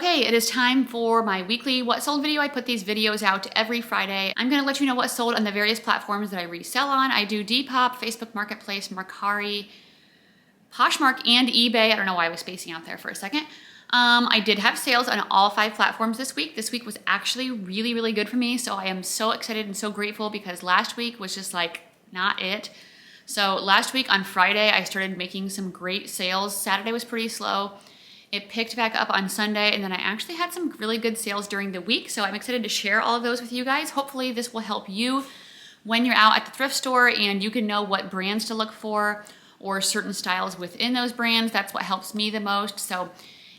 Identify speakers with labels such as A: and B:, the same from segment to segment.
A: Okay, it is time for my weekly What Sold video. I put these videos out every Friday. I'm gonna let you know what sold on the various platforms that I resell on. I do Depop, Facebook Marketplace, Mercari, PoshMark, and eBay. I don't know why I was spacing out there for a second. I did have sales on all 5 platforms this week. This week was actually really, really good for me. So I am so excited and so grateful because last week was just like not it. So last week on Friday, I started making some great sales. Saturday was pretty slow. It picked back up on Sunday, and then I actually had some really good sales during the week. So I'm excited to share all of those with you guys. Hopefully this will help you when you're out at the thrift store and you can know what brands to look for or certain styles within those brands. That's what helps me the most. So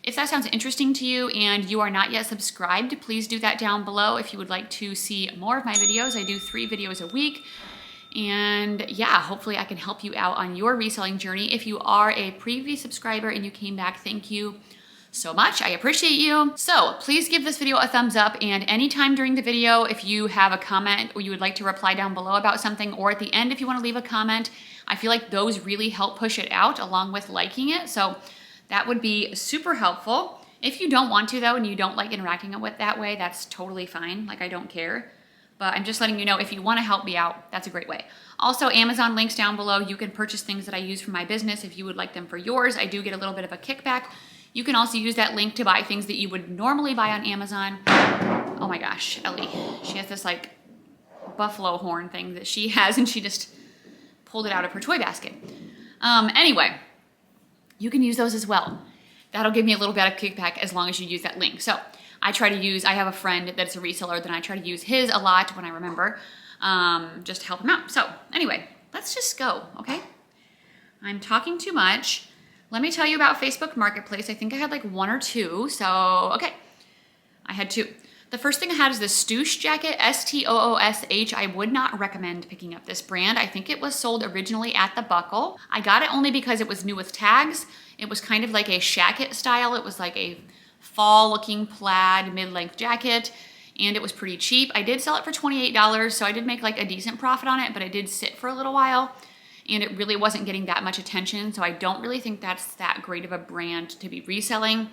A: if that sounds interesting to you and you are not yet subscribed, please do that down below if you would like to see more of my videos. I do 3 videos a week. And yeah, hopefully I can help you out on your reselling journey. If you are a previous subscriber and you came back, thank you so much. I appreciate you. So please give this video a thumbs up, and anytime during the video, if you have a comment or you would like to reply down below about something, or at the end, if you want to leave a comment, I feel like those really help push it out along with liking it. So that would be super helpful. If you don't want to though, and you don't like interacting with that way, that's totally fine. Like, I don't care. But I'm just letting you know, if you want to help me out, that's a great way. Also, Amazon links down below. You can purchase things that I use for my business if you would like them for yours. I do get a little bit of a kickback. You can also use that link to buy things that you would normally buy on Amazon. Oh my gosh, Ellie. She has this like buffalo horn thing that she has, and she just pulled it out of her toy basket. Anyway, you can use those as well. That'll give me a little bit of kickback as long as you use that link. So I have a friend that's a reseller, then I try to use his a lot when I remember, just to help him out. So anyway, let's just go, okay? I'm talking too much. Let me tell you about Facebook Marketplace. I think I had like 1 or 2, so okay. I had 2. The first thing I had is this Stoosh jacket, S-T-O-O-S-H. I would not recommend picking up this brand. I think it was sold originally at the Buckle. I got it only because it was new with tags. It was kind of like a shacket style. It was like a fall-looking plaid mid-length jacket, and it was pretty cheap. I did sell it for $28, so I did make like a decent profit on it, but it did sit for a little while, and it really wasn't getting that much attention, so I don't really think that's that great of a brand to be reselling.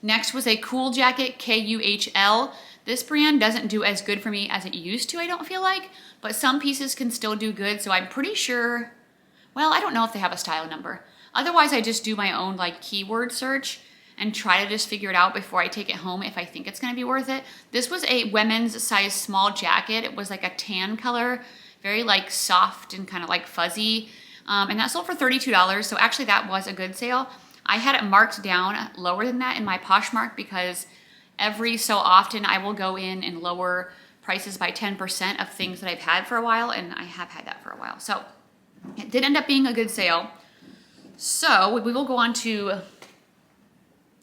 A: Next was a Cool jacket, K-U-H-L. This brand doesn't do as good for me as it used to, I don't feel like, but some pieces can still do good, so I'm pretty sure, well, I don't know if they have a style number. Otherwise, I just do my own like keyword search and try to just figure it out before I take it home if I think it's gonna be worth it. This was a women's size small jacket. It was like a tan color, very like soft and kind of like fuzzy. And that sold for $32, so actually that was a good sale. I had it marked down lower than that in my PoshMark because every so often I will go in and lower prices by 10% of things that I've had for a while, and I have had that for a while. So it did end up being a good sale. So we will go on to,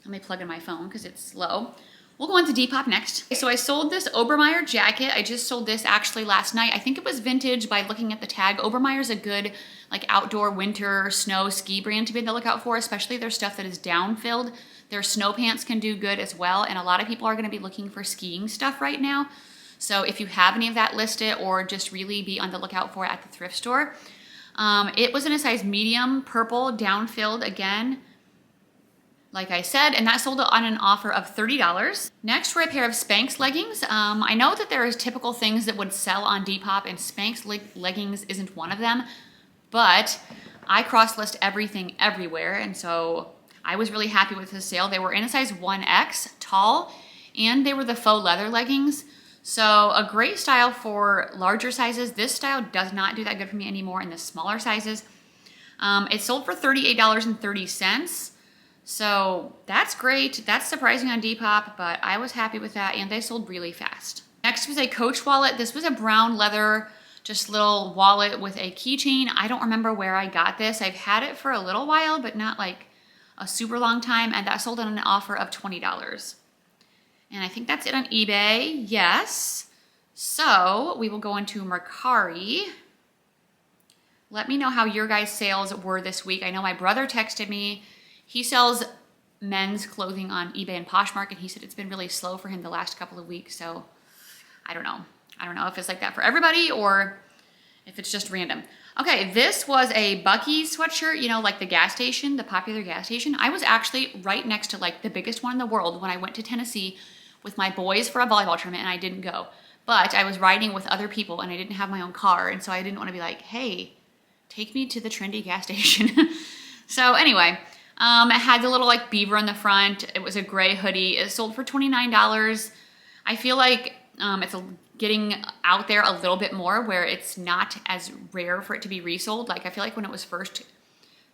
A: let me plug in my phone because it's slow. We'll go on to Depop next. So I sold this Obermeyer jacket. I just sold this actually last night. I think it was vintage by looking at the tag. Obermeyer's a good like outdoor winter snow ski brand to be on the lookout for, especially their stuff that is down-filled. Their snow pants can do good as well, and a lot of people are gonna be looking for skiing stuff right now. So if you have any of that listed, or just really be on the lookout for it at the thrift store. It was in a size medium, purple, down-filled again, like I said, and that sold on an offer of $30. Next were a pair of Spanx leggings. I know that there is typical things that would sell on Depop, and Spanx leggings isn't one of them, but I cross-list everything everywhere, and so I was really happy with this sale. They were in a size 1X, tall, and they were the faux leather leggings. So a great style for larger sizes. This style does not do that good for me anymore in the smaller sizes. It sold for $38.30. So that's great. That's surprising on Depop, but I was happy with that, and they sold really fast. Next was a Coach wallet. This was a brown leather, just little wallet with a keychain. I don't remember where I got this. I've had it for a little while, but not like a super long time, and that sold on an offer of $20. And I think that's it on eBay, yes. So we will go into Mercari. Let me know how your guys' sales were this week. I know my brother texted me. He sells men's clothing on eBay and PoshMark, and he said it's been really slow for him the last couple of weeks, so I don't know. I don't know if it's like that for everybody or if it's just random. Okay, this was a Buc-ee's sweatshirt, you know, like the gas station, the popular gas station. I was actually right next to like the biggest one in the world when I went to Tennessee with my boys for a volleyball tournament, and I didn't go. But I was riding with other people and I didn't have my own car, and so I didn't want to be like, hey, take me to the trendy gas station. So anyway, it had the little like beaver in the front. It was a gray hoodie. It sold for $29. I feel like it's getting out there a little bit more where it's not as rare for it to be resold. Like I feel like when it was first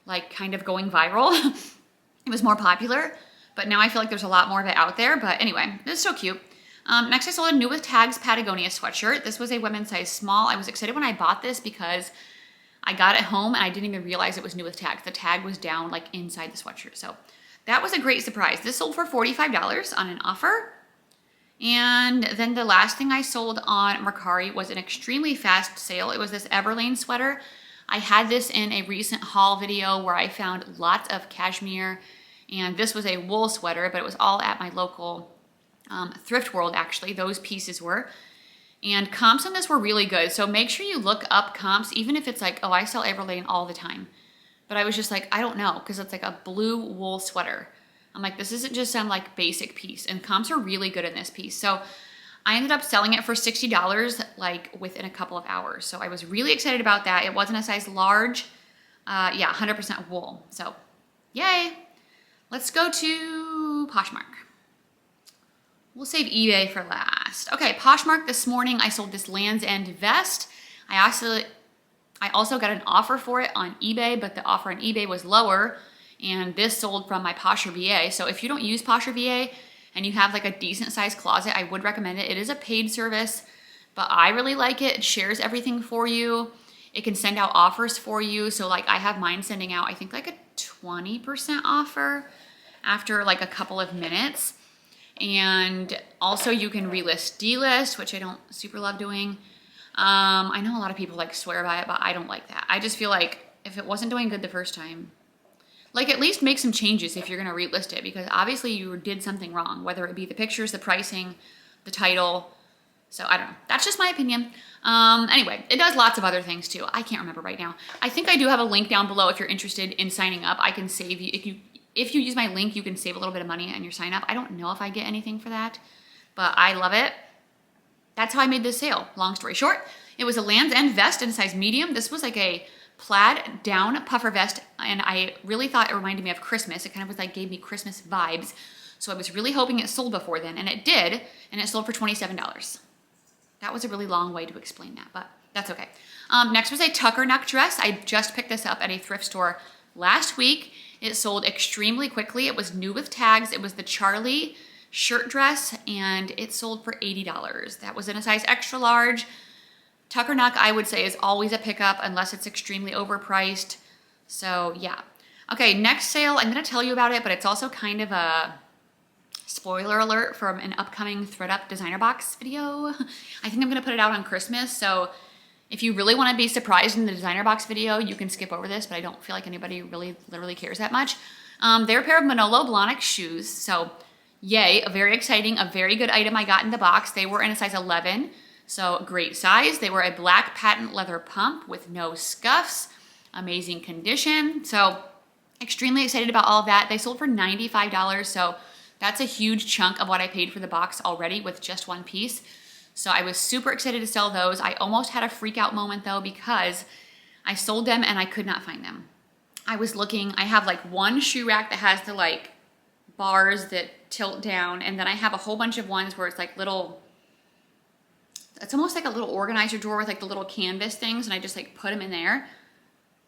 A: like kind of going viral, it was more popular, but now I feel like there's a lot more of it out there. But anyway, it's so cute. Next I sold a New with Tags Patagonia sweatshirt. This was a women's size small. I was excited when I bought this because I got it home and I didn't even realize it was New with Tags. The tag was down like inside the sweatshirt. So that was a great surprise. This sold for $45 on an offer. And then the last thing I sold on Mercari was an extremely fast sale. It was this Everlane sweater. I had this in a recent haul video where I found lots of cashmere, and this was a wool sweater, but it was all at my local thrift world actually, those pieces were. And comps on this were really good, so make sure you look up comps, even if it's like, oh, I sell Everlane all the time. But I was just like, I don't know, because it's like a blue wool sweater. I'm like, this isn't just some like basic piece, and comps are really good in this piece. So I ended up selling it for $60 like within a couple of hours. So I was really excited about that. It wasn't a size large. Yeah, 100% wool. So yay. Let's go to Poshmark. We'll save eBay for last. Okay, Poshmark this morning, I sold this Land's End vest. I also got an offer for it on eBay, but the offer on eBay was lower, and this sold from my Posher VA. So if you don't use Posher VA and you have like a decent sized closet, I would recommend it. It is a paid service, but I really like it. It shares everything for you. It can send out offers for you. So like I have mine sending out, I think like a 20% offer after like a couple of minutes. And also you can relist, delist, which I don't super love doing. I know a lot of people like swear by it, but I don't like that. I just feel like if it wasn't doing good the first time, like at least make some changes if you're gonna relist it, because obviously you did something wrong, whether it be the pictures, the pricing, the title. So I don't know, that's just my opinion. Anyway, it does lots of other things too. I can't remember right now. I think I do have a link down below if you're interested in signing up. I can save you, if you use my link, you can save a little bit of money on your sign up. I don't know if I get anything for that, but I love it. That's how I made this sale. Long story short, it was a Land's End vest in size medium. This was like a plaid down puffer vest, and I really thought it reminded me of Christmas. It kind of was like gave me Christmas vibes. So I was really hoping it sold before then, and it did, and it sold for $27. That was a really long way to explain that, but that's okay. Next was a tucker neck dress. I just picked this up at a thrift store last week. It sold extremely quickly. It was New with Tags. It was the Charlie shirt dress, and it sold for $80. That was in a size extra large. Tucker neck, I would say, is always a pickup unless it's extremely overpriced. So yeah. Okay, next sale, I'm gonna tell you about it, but it's also kind of a spoiler alert from an upcoming ThredUp designer box video. I think I'm gonna put it out on Christmas, so if you really wanna be surprised in the designer box video, you can skip over this, but I don't feel like anybody really literally cares that much. They're a pair of Manolo Blahnik shoes, so yay, very exciting, a very good item I got in the box. They were in a size 11. So great size. They were a black patent leather pump with no scuffs, amazing condition. So extremely excited about all of that. They sold for $95. So that's a huge chunk of what I paid for the box already with just one piece. So I was super excited to sell those. I almost had a freak out moment though, because I sold them and I could not find them. I was looking, I have like one shoe rack that has the like bars that tilt down. And then I have a whole bunch of ones where it's like little, it's almost like a little organizer drawer with like the little canvas things, and I just like put them in there.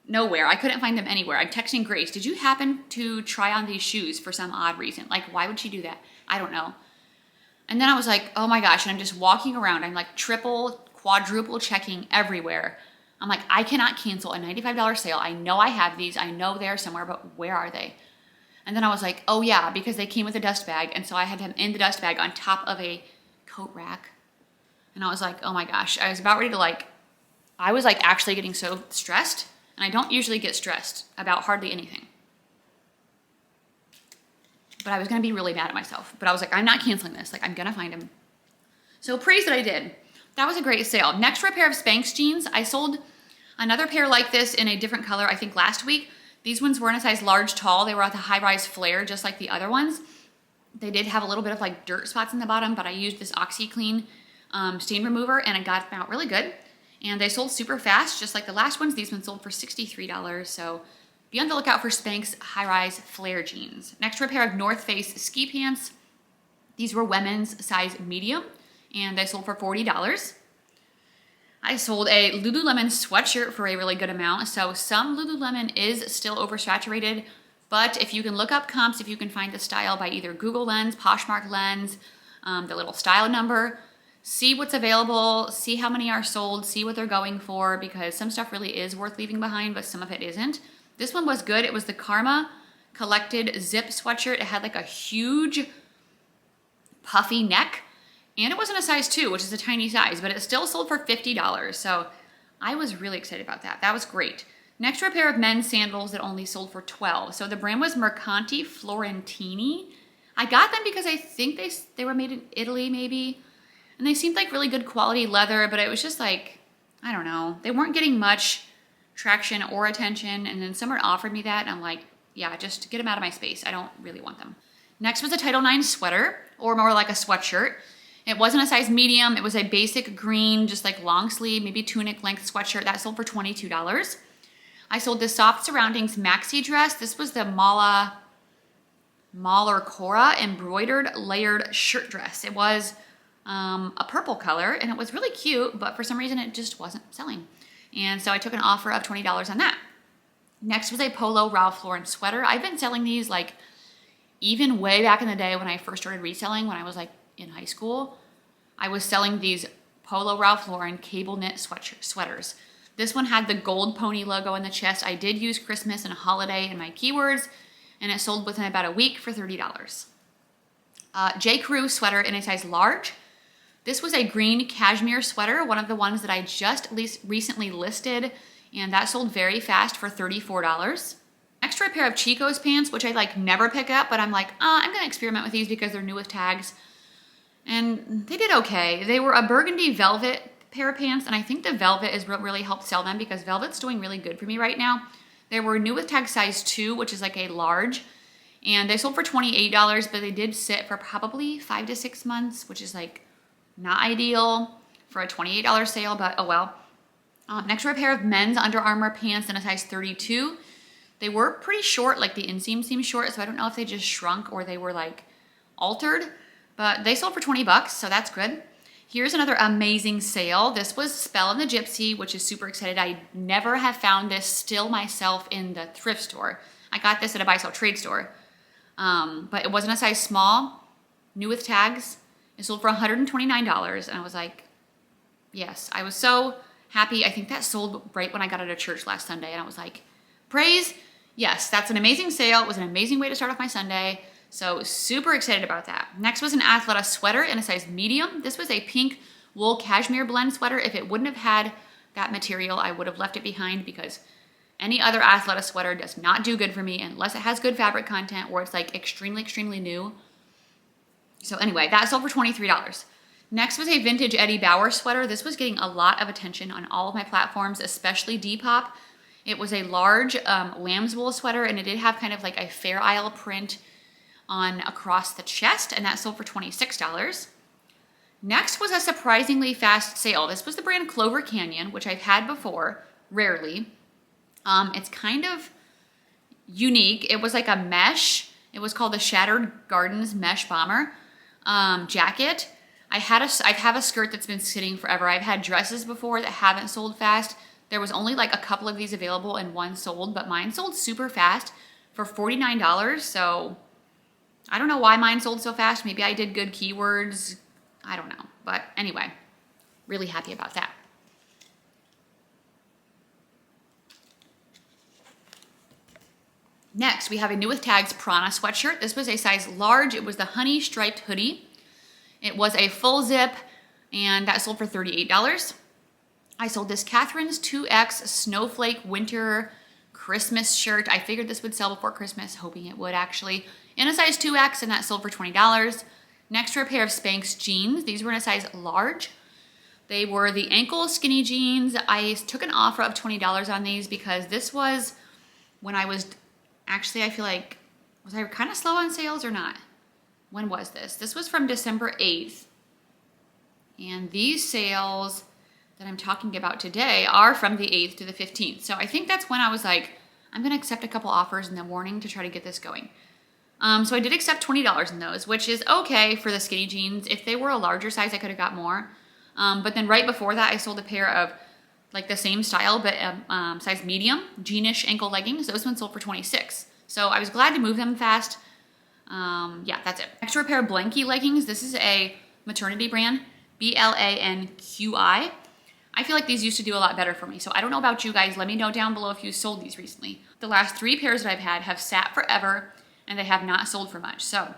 A: Nowhere. I couldn't find them anywhere. I'm texting Grace, did you happen to try on these shoes for some odd reason? Like, why would she do that? I don't know. And then I was like, oh my gosh, and I'm just walking around. I'm like triple, quadruple checking everywhere. I'm like, I cannot cancel a $95 sale. I know I have these. I know they're somewhere, but where are they? And then I was like, oh yeah, because they came with a dust bag, and so I had them in the dust bag on top of a coat rack. And I was like, oh my gosh, I was about ready to like, I was like actually getting so stressed, and I don't usually get stressed about hardly anything. But I was gonna be really mad at myself. But I was like, I'm not canceling this. Like, I'm gonna find him. So praise that I did. That was a great sale. Next for a pair of Spanx jeans. I sold another pair like this in a different color, I think last week. These ones were in a size large tall. They were at the high-rise flare, just like the other ones. They did have a little bit of like dirt spots in the bottom, but I used this OxiClean stain remover and it got them out really good. And they sold super fast, just like the last ones. These ones sold for $63, so be on the lookout for Spanx high-rise flare jeans. Next for a pair of North Face ski pants. These were women's size medium, and they sold for $40. I sold a Lululemon sweatshirt for a really good amount. So some Lululemon is still oversaturated, but if you can look up comps, if you can find the style by either Google Lens, PoshMark Lens, the little style number, see what's available, see how many are sold, see what they're going for, because some stuff really is worth leaving behind, but some of it isn't. This one was good. It was the Karma Collected Zip sweatshirt. It had like a huge puffy neck, and it wasn't a size 2, which is a tiny size, but it still sold for $50. So I was really excited about that. That was great. Next were a pair of men's sandals that only sold for $12. So the brand was Mercanti Florentini. I got them because I think they were made in Italy maybe, and they seemed like really good quality leather, but it was just like, I don't know, they weren't getting much traction or attention, and then someone offered me that, and I'm like, yeah, just get them out of my space. I don't really want them. Next was a Title IX sweater, or more like a sweatshirt. It wasn't a size medium. It was a basic green, just like long sleeve, maybe tunic length sweatshirt. That sold for $22. I sold this Soft Surroundings maxi dress. This was the Mahler Cora embroidered layered shirt dress. It was a purple color, and it was really cute, but for some reason it just wasn't selling. And so I took an offer of $20 on that. Next was a Polo Ralph Lauren sweater. I've been selling these like even way back in the day when I first started reselling, when I was like in high school. I was selling these Polo Ralph Lauren cable knit sweaters. This one had the gold pony logo in the chest. I did use Christmas and holiday in my keywords, and it sold within about a week for $30. J. Crew sweater in a size large. This was a green cashmere sweater, one of the ones that I just recently listed, and that sold very fast for $34. Next for a pair of Chico's pants, which I like never pick up, but I'm like, I'm gonna experiment with these because they're new with tags. And they did okay. They were a burgundy velvet pair of pants, and I think the velvet is what really helped sell them because velvet's doing really good for me right now. They were new with tag size 2, which is like a large, and they sold for $28, but they did sit for probably 5 to 6 months, which is like not ideal for a $28 sale, but oh well. Next were a pair of men's Under Armour pants in a size 32. They were pretty short, like the inseam seemed short, so I don't know if they just shrunk or they were like altered, but they sold for $20, so that's good. Here's another amazing sale. This was Spell and the Gypsy, which is super excited. I never have found this still myself in the thrift store. I got this at a buy sell trade store, but it wasn't a size small, new with tags. It sold for $129, and I was like, yes. I was so happy. I think that sold right when I got out of church last Sunday, and I was like, praise, yes, that's an amazing sale. It was an amazing way to start off my Sunday. So super excited about that. Next was an Athleta sweater in a size medium. This was a pink wool cashmere blend sweater. If it wouldn't have had that material, I would have left it behind because any other Athleta sweater does not do good for me unless it has good fabric content or it's like extremely, extremely new. So anyway, that sold for $23. Next was a vintage Eddie Bauer sweater. This was getting a lot of attention on all of my platforms, especially Depop. It was a large lamb's wool sweater, and it did have kind of like a Fair Isle print on across the chest, and that sold for $26. Next was a surprisingly fast sale. This was the brand Clover Canyon, which I've had before, rarely. It's kind of unique. It was like a mesh. It was called the Shattered Gardens Mesh Bomber jacket. I have a skirt that's been sitting forever. I've had dresses before that haven't sold fast. There was only like a couple of these available and one sold, but mine sold super fast for $49. So I don't know why mine sold so fast. Maybe I did good keywords. I don't know. But anyway, really happy about that. Next, we have a new with tags Prana sweatshirt. This was a size large. It was the honey striped hoodie. It was a full zip, and that sold for $38. I sold this Catherine's 2X Snowflake Winter Christmas shirt. I figured this would sell before Christmas, hoping it would actually, in a size 2X, and that sold for $20. Next were a pair of Spanx jeans. These were in a size large. They were the ankle skinny jeans. I took an offer of $20 on these because this was when I was, actually I feel like, was I kind of slow on sales or not? When was this? This was from December 8th. And these sales that I'm talking about today are from the 8th to the 15th. So I think that's when I was like, I'm gonna accept a couple offers in the morning to try to get this going. So I did accept $20 in those, which is okay for the skinny jeans. If they were a larger size, I could have got more. But then right before that, I sold a pair of like the same style, but size medium, jeanish ankle leggings. Those ones sold for $26. So I was glad to move them fast. Yeah, that's it. Next were a pair of blankie leggings. This is a maternity brand, BLANQI. I feel like these used to do a lot better for me. So I don't know about you guys. Let me know down below if you sold these recently. The last 3 pairs that I've had have sat forever and they have not sold for much. So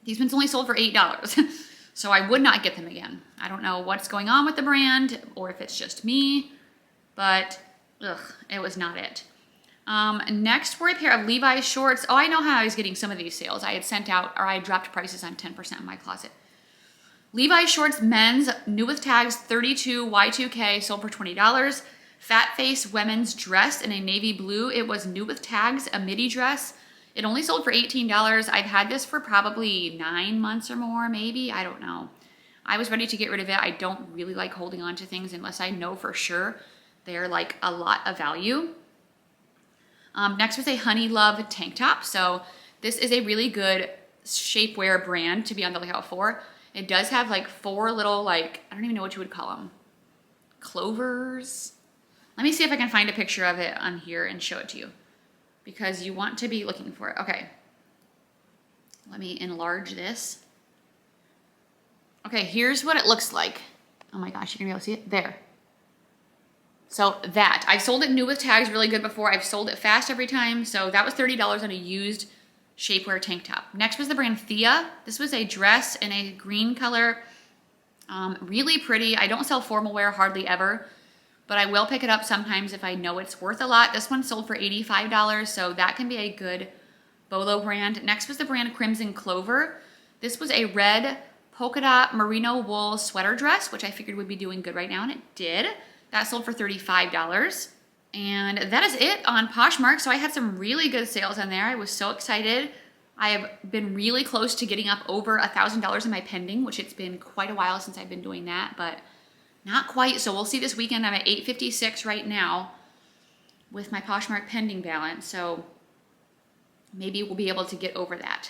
A: these ones only sold for $8. So I would not get them again. I don't know what's going on with the brand or if it's just me, but it was not it. Next were a pair of Levi's shorts. Oh, I know how I was getting some of these sales. I had sent out, or I dropped prices on 10% in my closet. Levi's shorts men's, new with tags, 32 Y2K, sold for $20. Fat face women's dress in a navy blue. It was new with tags, a midi dress. It only sold for $18. I've had this for probably 9 months or more, maybe. I don't know. I was ready to get rid of it. I don't really like holding on to things unless I know for sure they're like a lot of value. Next was a Honey Love tank top. So this is a really good shapewear brand to be on the lookout for. It does have like 4 little, like, I don't even know what you would call them. Clovers. Let me see if I can find a picture of it on here and show it to you, because you want to be looking for it. Okay. Let me enlarge this. Okay, here's what it looks like. Oh my gosh, you're gonna be able to see it? There. So that, I've sold it new with tags really good before. I've sold it fast every time. So that was $30 on a used shapewear tank top. Next was the brand Thea. This was a dress in a green color. Really pretty. I don't sell formal wear hardly ever, but I will pick it up sometimes if I know it's worth a lot. This one sold for $85, so that can be a good Bolo brand. Next was the brand Crimson Clover. This was a red polka dot merino wool sweater dress, which I figured would be doing good right now, and it did. That sold for $35. And that is it on Poshmark. So I had some really good sales on there. I was so excited. I have been really close to getting up over $1,000 in my pending, which it's been quite a while since I've been doing that, but not quite. So we'll see this weekend. I'm at 856 right now with my Poshmark pending balance. So maybe we'll be able to get over that.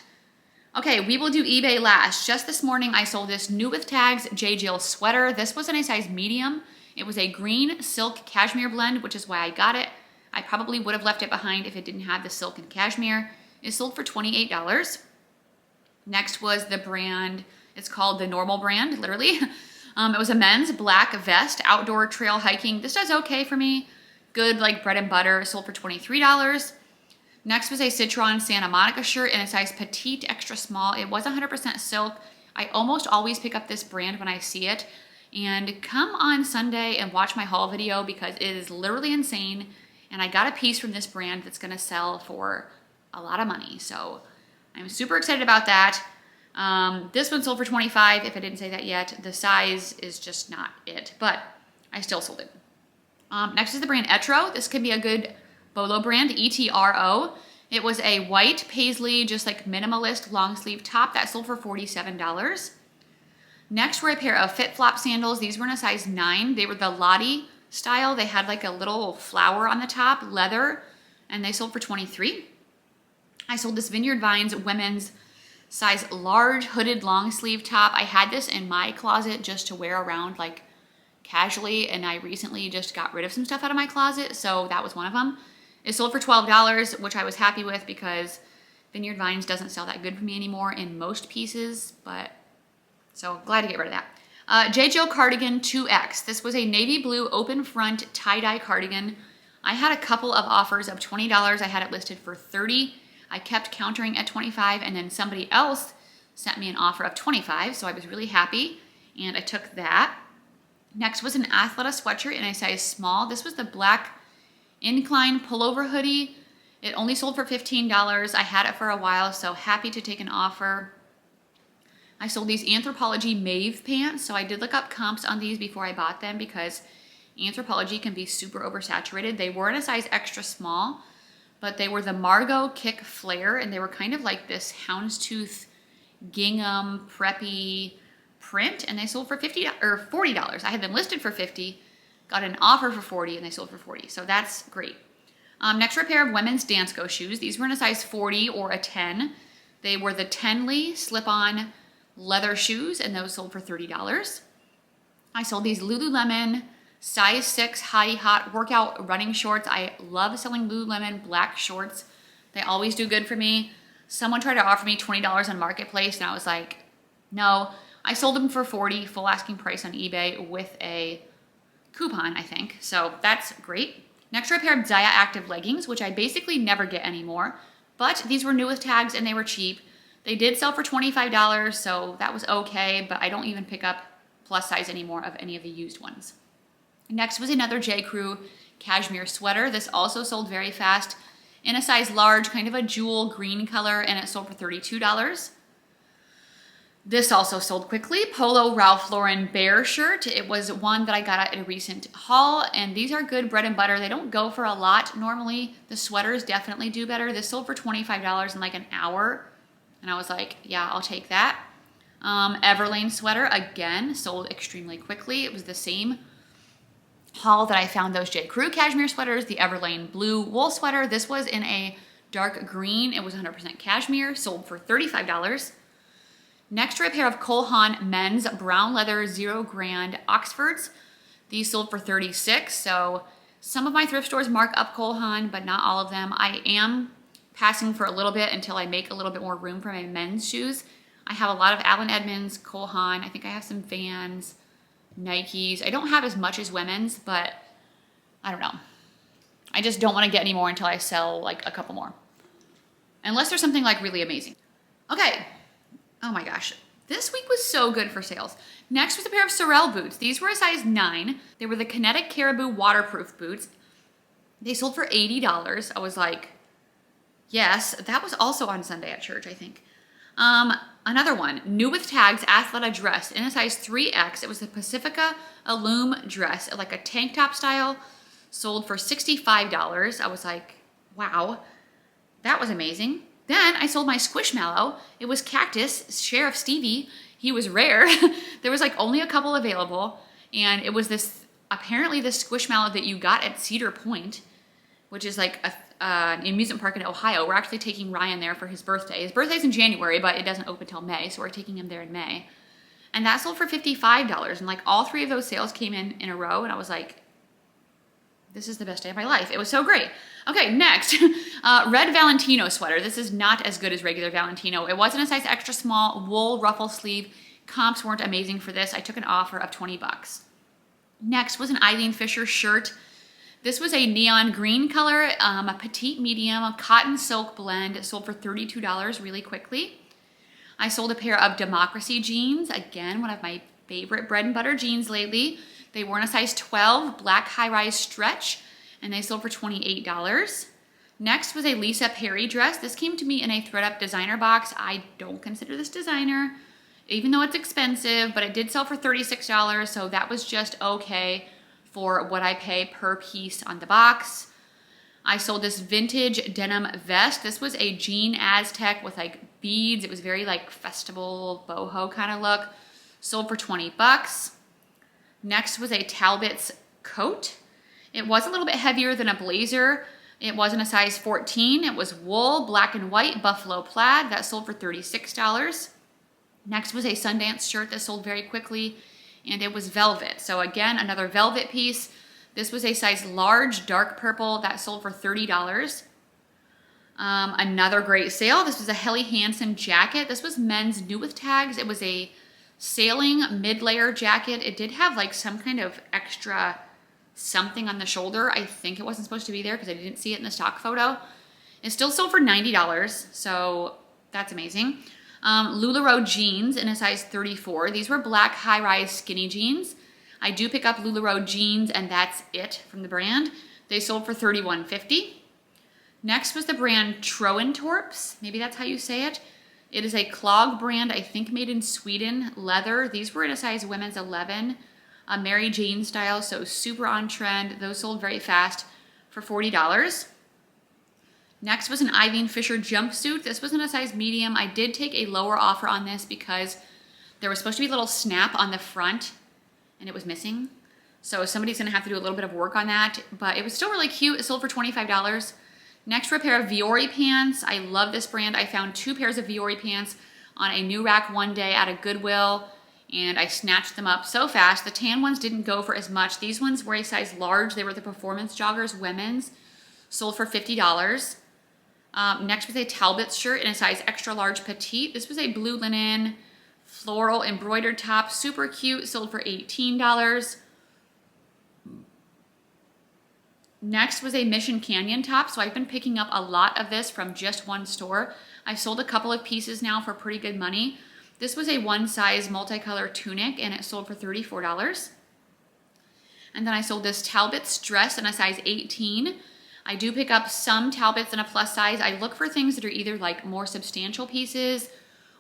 A: Okay, we will do eBay last. Just this morning, I sold this new with tags J. Jill sweater. This was in a size medium. It was a green silk cashmere blend, which is why I got it. I probably would have left it behind if it didn't have the silk and cashmere. It sold for $28. Next was the brand, it's called the Normal brand, literally. It was a men's black vest, outdoor trail hiking. This does okay for me. Good like bread and butter, sold for $23. Next was a Citron Santa Monica shirt in a size petite, extra small. It was 100% silk. I almost always pick up this brand when I see it. And come on Sunday and watch my haul video because it is literally insane. And I got a piece from this brand that's gonna sell for a lot of money. So I'm super excited about that. This one sold for $25. If I didn't say that yet, the size is just not it, but I still sold it. Next is the brand Etro. This could be a good Bolo brand, ETRO. It was a white paisley, just like minimalist long sleeve top that sold for $47. Next were a pair of Fit Flop sandals. These were in a size 9. They were the Lottie style. They had like a little flower on the top, leather, and they sold for $23. I sold this Vineyard Vines women's size large hooded long sleeve top. I had this in my closet just to wear around like casually, and I recently just got rid of some stuff out of my closet, so that was one of them. It sold for $12, which I was happy with because Vineyard Vines doesn't sell that good for me anymore in most pieces, but so glad to get rid of that. J. Jill cardigan 2X. This was a navy blue open front tie-dye cardigan. I had a couple of offers of $20. I had it listed for $30. I kept countering at $25, and then somebody else sent me an offer of $25, so I was really happy, and I took that. Next was an Athleta sweatshirt in a size small. This was the black incline pullover hoodie. It only sold for $15. I had it for a while, so happy to take an offer. I sold these Anthropologie Mauve pants. So I did look up comps on these before I bought them because Anthropologie can be super oversaturated. They were in a size extra small, but they were the Margot Kick Flare, and they were kind of like this houndstooth gingham preppy print, and they sold for $50 or $40. I had them listed for $50, got an offer for $40, and they sold for $40. So that's great. Next were a pair of women's Dansko shoes. These were in a size 40 or a 10. They were the Tenley slip-on leather shoes, and those sold for $30. I sold these Lululemon size 6 Hottie Hot workout running shorts. I love selling Lululemon black shorts. They always do good for me. Someone tried to offer me $20 on Marketplace, and I was like, no. I sold them for $40, full asking price on eBay with a coupon, I think. So that's great. Next are a pair of Zaya Active leggings, which I basically never get anymore. But these were new with tags and they were cheap. They did sell for $25, so that was okay, but I don't even pick up plus size anymore of any of the used ones. Next was another J. Crew cashmere sweater. This also sold very fast in a size large, kind of a jewel green color, and it sold for $32. This also sold quickly. Polo Ralph Lauren Bear shirt. It was one that I got at a recent haul, and these are good bread and butter. They don't go for a lot normally. The sweaters definitely do better. This sold for $25 in like an hour, and I was like, yeah, I'll take that. Everlane sweater, again, sold extremely quickly. It was the same haul that I found those J. Crew cashmere sweaters, the Everlane blue wool sweater. This was in a dark green. It was 100% cashmere, sold for $35. Next are a pair of Cole Haan men's brown leather 0 grand Oxfords. These sold for $36. So some of my thrift stores mark up Cole Haan, but not all of them. I am passing for a little bit until I make a little bit more room for my men's shoes. I have a lot of Allen Edmonds, Cole Haan. I think I have some Vans, Nikes. I don't have as much as women's, but I don't know. I just don't want to get any more until I sell like a couple more. Unless there's something like really amazing. Okay. Oh my gosh. This week was so good for sales. Next was a pair of Sorel boots. These were a size 9. They were the Kinetic Caribou waterproof boots. They sold for $80. I was like, yes. That was also on Sunday at church, I think. Another one, new with tags, Athleta dress in a size 3X. It was the Pacifica Illume dress, like a tank top style, sold for $65. I was like, wow, that was amazing. Then I sold my Squishmallow. It was Cactus, Sheriff Stevie. He was rare. There was like only a couple available. And it was this, apparently this Squishmallow that you got at Cedar Point, which is like an amusement park in Ohio. We're actually taking Ryan there for his birthday. His birthday's in January, but it doesn't open till May, so we're taking him there in May. And that sold for $55. And like all 3 of those sales came in a row, and I was like, this is the best day of my life. It was so great. Okay, next, red Valentino sweater. This is not as good as regular Valentino. It wasn't a size extra small, wool ruffle sleeve. Comps weren't amazing for this. I took an offer of $20. Next was an Eileen Fisher shirt. This was a neon green color, a petite medium, a cotton silk blend. It sold for $32 really quickly. I sold a pair of Democracy jeans. Again, one of my favorite bread and butter jeans lately. They were in a size 12, black high-rise stretch, and they sold for $28. Next was a Lisa Perry dress. This came to me in a thread-up designer box. I don't consider this designer, even though it's expensive, but it did sell for $36, so that was just okay for what I pay per piece on the box. I sold this vintage denim vest. This was a jean Aztec with like beads. It was very like festival boho kind of look. Sold for $20. Next was a Talbot's coat. It was a little bit heavier than a blazer. It wasn't a size 14. It was wool, black and white, buffalo plaid. That sold for $36. Next was a Sundance shirt that sold very quickly, and it was velvet. So again, another velvet piece. This was a size large, dark purple. That sold for $30. Another great sale. This was a Helly Hansen jacket. This was men's new with tags. It was a sailing mid-layer jacket. It did have like some kind of extra something on the shoulder. I think it wasn't supposed to be there because I didn't see it in the stock photo. It still sold for $90, so that's amazing. LuLaRoe jeans in a size 34. These were black high-rise skinny jeans. I do pick up LuLaRoe jeans, and that's it from the brand. They sold for $31.50. Next was the brand Troentorps. Maybe that's how you say it. It is a clog brand, I think made in Sweden, leather. These were in a size women's 11, a Mary Jane style, so super on trend. Those sold very fast for $40. Next was an Eileen Fisher jumpsuit. This was in a size medium. I did take a lower offer on this because there was supposed to be a little snap on the front and it was missing. So somebody's gonna have to do a little bit of work on that, but it was still really cute. It sold for $25. Next were a pair of Viore pants. I love this brand. I found 2 pairs of Viore pants on a new rack one day at a Goodwill, and I snatched them up so fast. The tan ones didn't go for as much. These ones were a size large. They were the performance joggers, women's, sold for $50. Next was a Talbot shirt in a size extra large petite. This was a blue linen floral embroidered top, super cute, sold for $18. Next was a Mission Canyon top. So I've been picking up a lot of this from just one store. I've sold a couple of pieces now for pretty good money. This was a one size multicolor tunic and it sold for $34. And then I sold this Talbot's dress in a size 18. I do pick up some Talbots in a plus size. I look for things that are either like more substantial pieces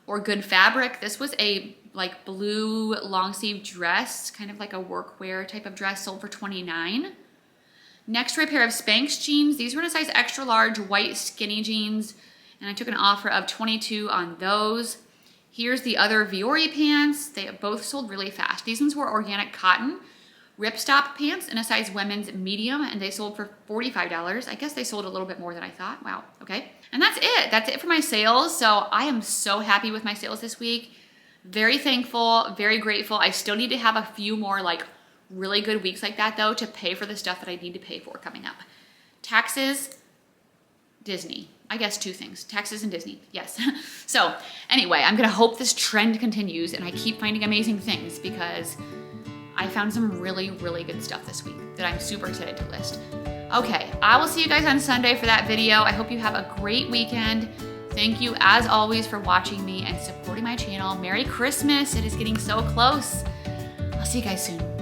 A: or good fabric. This was a like blue long sleeve dress, kind of like a workwear type of dress, sold for $29. Next were a pair of Spanx jeans. These were in a size extra large white skinny jeans, and I took an offer of $22 on those. Here's the other Viore pants. They both sold really fast. These ones were organic cotton ripstop pants in a size women's medium, and they sold for $45. I guess they sold a little bit more than I thought. Wow, okay. And that's it. That's it for my sales. So I am so happy with my sales this week. Very thankful, very grateful. I still need to have a few more like really good weeks like that though to pay for the stuff that I need to pay for coming up. Taxes, Disney. I guess 2 things, taxes and Disney, yes. So anyway, I'm gonna hope this trend continues and I keep finding amazing things because I found some really, really good stuff this week that I'm super excited to list. Okay, I will see you guys on Sunday for that video. I hope you have a great weekend. Thank you as always for watching me and supporting my channel. Merry Christmas, it is getting so close. I'll see you guys soon.